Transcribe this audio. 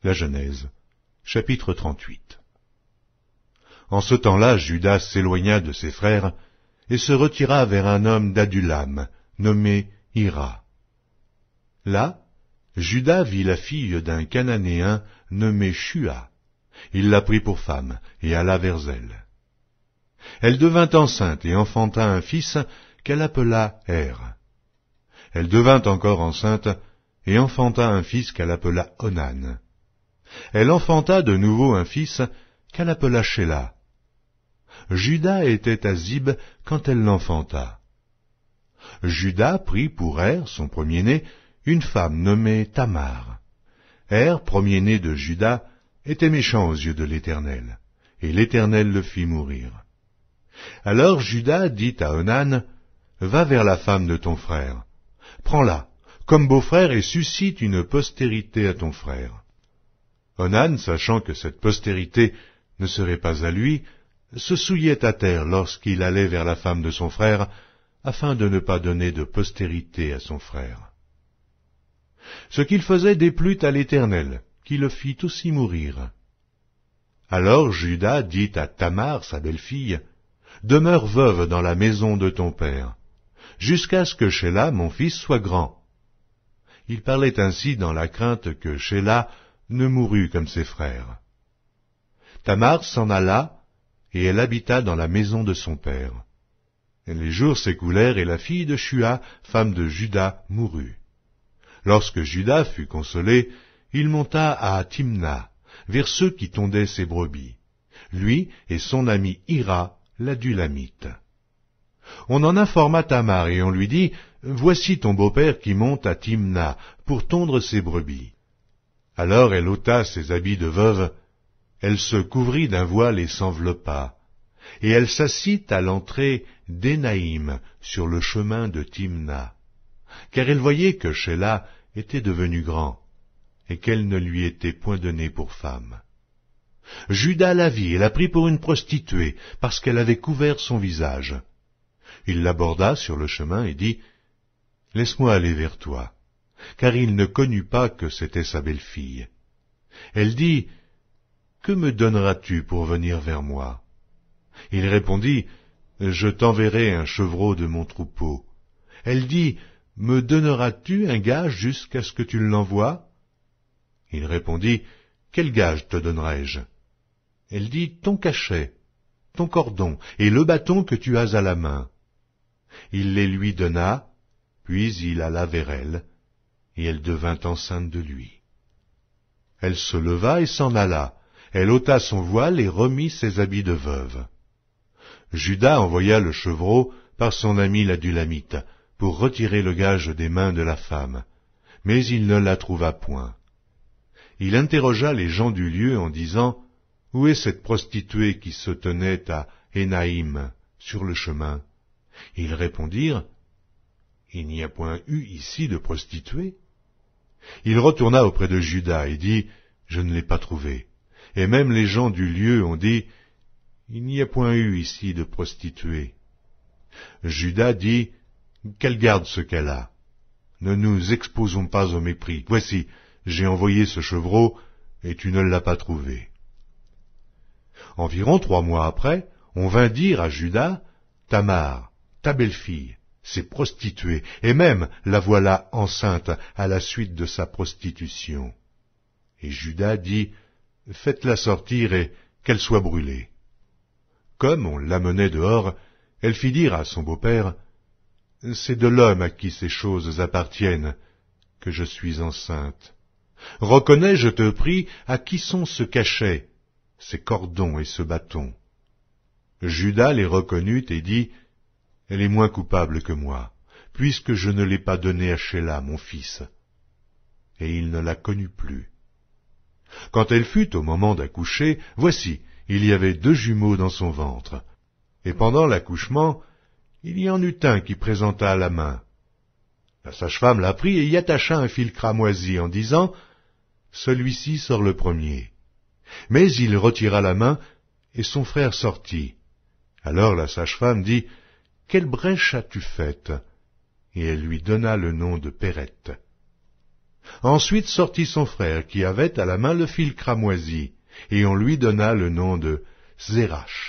La Genèse, chapitre 38. En ce temps-là, Juda s'éloigna de ses frères et se retira vers un homme d'Adulam, nommé Hira. Là, Juda vit la fille d'un Cananéen nommé Shua. Il la prit pour femme et alla vers elle. Elle devint enceinte et enfanta un fils qu'elle appela Er. Elle devint encore enceinte et enfanta un fils qu'elle appela Onan. Elle enfanta de nouveau un fils qu'elle appela Shéla. Juda était à Zib quand elle l'enfanta. Juda prit pour Er, son premier-né, une femme nommée Tamar. Er, premier-né de Juda, était méchant aux yeux de l'Éternel, et l'Éternel le fit mourir. Alors Juda dit à Onan, « Va vers la femme de ton frère, prends-la comme beau-frère et suscite une postérité à ton frère. » Onan, sachant que cette postérité ne serait pas à lui, se souillait à terre lorsqu'il allait vers la femme de son frère, afin de ne pas donner de postérité à son frère. Ce qu'il faisait déplut à l'Éternel, qui le fit aussi mourir. Alors Juda dit à Tamar, sa belle-fille, « Demeure veuve dans la maison de ton père, jusqu'à ce que Shéla, mon fils, soit grand. » Il parlait ainsi dans la crainte que Shéla ne mourût comme ses frères. Tamar s'en alla, et elle habita dans la maison de son père. Et les jours s'écoulèrent, et la fille de Shua, femme de Juda, mourut. Lorsque Juda fut consolé, il monta à Timna, vers ceux qui tondaient ses brebis, lui et son ami Hira, l'Adulamite. On en informa Tamar, et on lui dit, « Voici ton beau-père qui monte à Timna pour tondre ses brebis. » Alors elle ôta ses habits de veuve, elle se couvrit d'un voile et s'enveloppa, et elle s'assit à l'entrée d'Énaïm sur le chemin de Timna, car elle voyait que Shéla était devenu grand, et qu'elle ne lui était point donnée pour femme. Juda la vit et la prit pour une prostituée, parce qu'elle avait couvert son visage. Il l'aborda sur le chemin et dit, « Laisse-moi aller vers toi, car il ne connut pas que c'était sa belle-fille. » Elle dit, « Que me donneras-tu pour venir vers moi ?» Il répondit, « Je t'enverrai un chevreau de mon troupeau. » Elle dit, « Me donneras-tu un gage jusqu'à ce que tu l'envoies ?» Il répondit, « Quel gage te donnerai-je » Elle dit, « Ton cachet, ton cordon et le bâton que tu as à la main. » Il les lui donna, puis il alla vers elle, et elle devint enceinte de lui. Elle se leva et s'en alla. Elle ôta son voile et remit ses habits de veuve. Juda envoya le chevreau par son ami l'Adulamite pour retirer le gage des mains de la femme, mais il ne la trouva point. Il interrogea les gens du lieu en disant, « Où est cette prostituée qui se tenait à Énaïm, sur le chemin ?» Ils répondirent, « Il n'y a point eu ici de prostituée. » Il retourna auprès de Juda et dit, « Je ne l'ai pas trouvée. » Et même les gens du lieu ont dit, « Il n'y a point eu ici de prostituée. » Juda dit, « Qu'elle garde ce qu'elle a. Ne nous exposons pas au mépris. Voici, j'ai envoyé ce chevreau, et tu ne l'as pas trouvé. » Environ 3 mois après, on vint dire à Juda, « Tamar, ta belle-fille, s'est prostituée, et même la voilà enceinte à la suite de sa prostitution. » Et Juda dit, « Faites-la sortir et qu'elle soit brûlée. » Comme on l'amenait dehors, elle fit dire à son beau-père, « C'est de l'homme à qui ces choses appartiennent que je suis enceinte. Reconnais, je te prie, à qui sont ce cachet, ces cordons et ce bâton. » Juda les reconnut et dit, « Elle est moins coupable que moi, puisque je ne l'ai pas donnée à Shéla, mon fils. » Et il ne la connut plus. Quand elle fut au moment d'accoucher, voici, il y avait 2 jumeaux dans son ventre. Et pendant l'accouchement, il y en eut un qui présenta la main. La sage-femme la prit et y attacha un fil cramoisi en disant, « Celui-ci sort le premier. » Mais il retira la main, et son frère sortit. Alors la sage-femme dit, « Quelle brèche as-tu faite ?» Et elle lui donna le nom de Pérette. Ensuite sortit son frère qui avait à la main le fil cramoisi, et on lui donna le nom de Zérach.